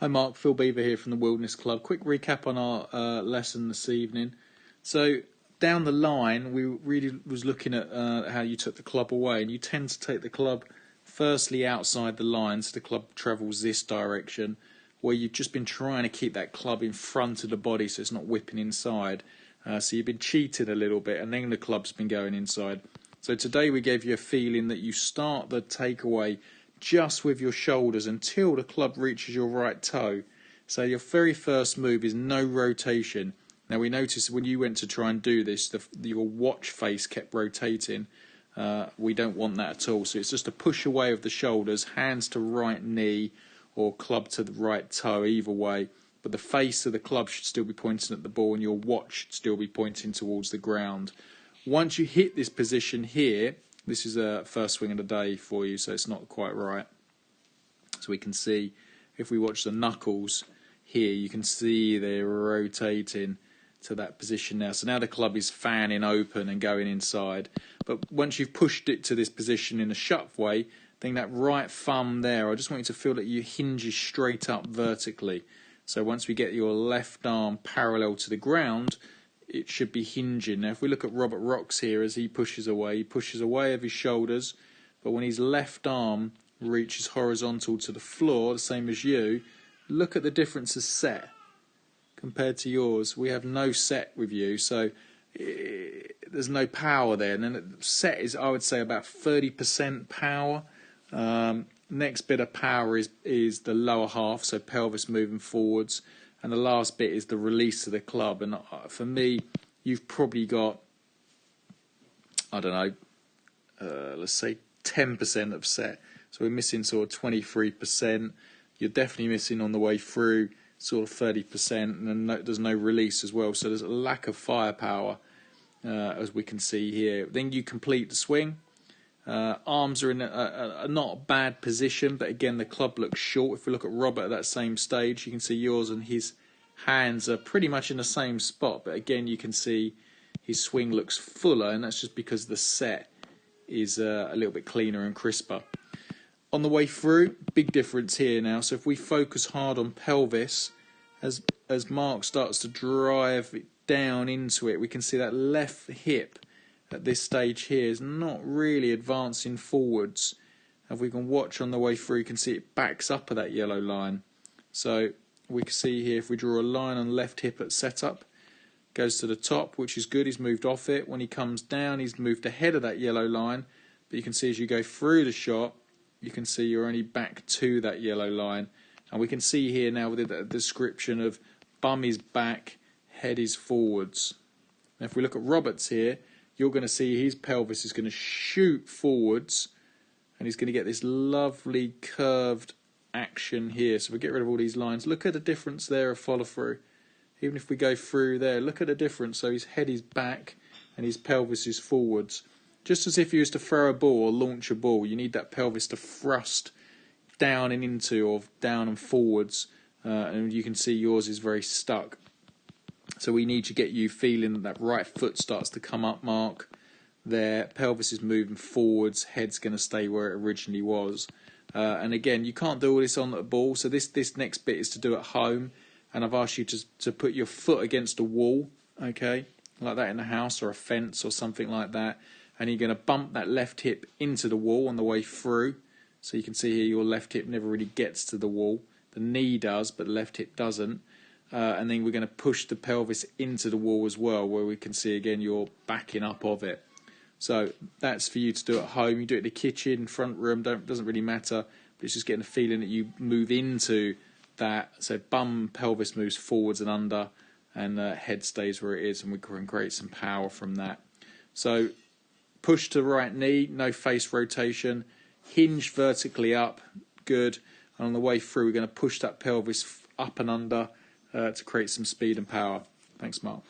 Hi Mark, Phil Beever here from the Wilderness Club. Quick recap on our lesson this evening. So down the line we really was looking at how you took the club away, and you tend to take the club firstly outside the line so the club travels this direction, where you've just been trying to keep that club in front of the body so it's not whipping inside. So you've been cheated a little bit, and then the club's been going inside. So today we gave you a feeling that you start the takeaway just with your shoulders until the club reaches your right toe. So your very first move is no rotation. Now we noticed when you went to try and do this, your watch face kept rotating. We don't want that at all. So it's just a push away of the shoulders, hands to right knee or club to the right toe, either way. But the face of the club should still be pointing at the ball and your watch should still be pointing towards the ground. Once you hit this position here, this is a first swing of the day for you, so it's not quite right. So we can see, if we watch the knuckles here, you can see they're rotating to that position now. So now the club is fanning open and going inside. But once you've pushed it to this position in a shove way, then that right thumb there, I just want you to feel that you hinges straight up vertically. So once we get your left arm parallel to the ground, it should be hinging. Now if we look at Robert Rocks here as he pushes away of his shoulders, but when his left arm reaches horizontal to the floor, the same as you, look at the difference of set compared to yours. We have no set with you, so there's no power there. And then the set is, I would say, about 30% power. Next bit of power is the lower half, so pelvis moving forwards. And the last bit is the release of the club. And for me, you've probably got, I don't know, let's say 10% of set. So we're missing sort of 23%. You're definitely missing on the way through sort of 30%. And then there's no release as well. So there's a lack of firepower, as we can see here. Then you complete the swing. Arms are in a not a bad position, but again the club looks short. If we look at Robert at that same stage, you can see yours and his hands are pretty much in the same spot, but again you can see his swing looks fuller, and that's just because the set is a little bit cleaner and crisper. On the way through, big difference here now. So if we focus hard on pelvis, as Mark starts to drive it down into it, we can see that left hip at this stage here is not really advancing forwards. If we can watch on the way through, you can see it backs up at that yellow line. So we can see here, if we draw a line on left hip at setup, goes to the top, which is good. He's moved off it. When he comes down, he's moved ahead of that yellow line. But you can see as you go through the shot, you can see you're only back to that yellow line. And we can see here now with the description of bum is back, head is forwards. Now if we look at Roberts here, you're going to see his pelvis is going to shoot forwards, and he's going to get this lovely curved action here. So we get rid of all these lines. Look at the difference there of follow through. Even if we go through there, look at the difference. So his head is back and his pelvis is forwards. Just as if you was to throw a ball or launch a ball, you need that pelvis to thrust down and into, or down and forwards, and you can see yours is very stuck. So we need to get you feeling that right foot starts to come up, Mark. There, pelvis is moving forwards, head's going to stay where it originally was. And again, you can't do all this on the ball, so this next bit is to do at home. And I've asked you to put your foot against a wall, okay, like that in the house or a fence or something like that. And you're going to bump that left hip into the wall on the way through. So you can see here your left hip never really gets to the wall. The knee does, but the left hip doesn't. And then we're going to push the pelvis into the wall as well, where we can see again you're backing up of it. So that's for you to do at home. You do it in the kitchen, front room, doesn't really matter, but it's just getting a feeling that you move into that. So bum, pelvis moves forwards and under, and head stays where it is, and we can create some power from that. So push to right knee, no face rotation, hinge vertically up, good. And on the way through, we're going to push that pelvis up and under, to create some speed and power. Thanks, Mark.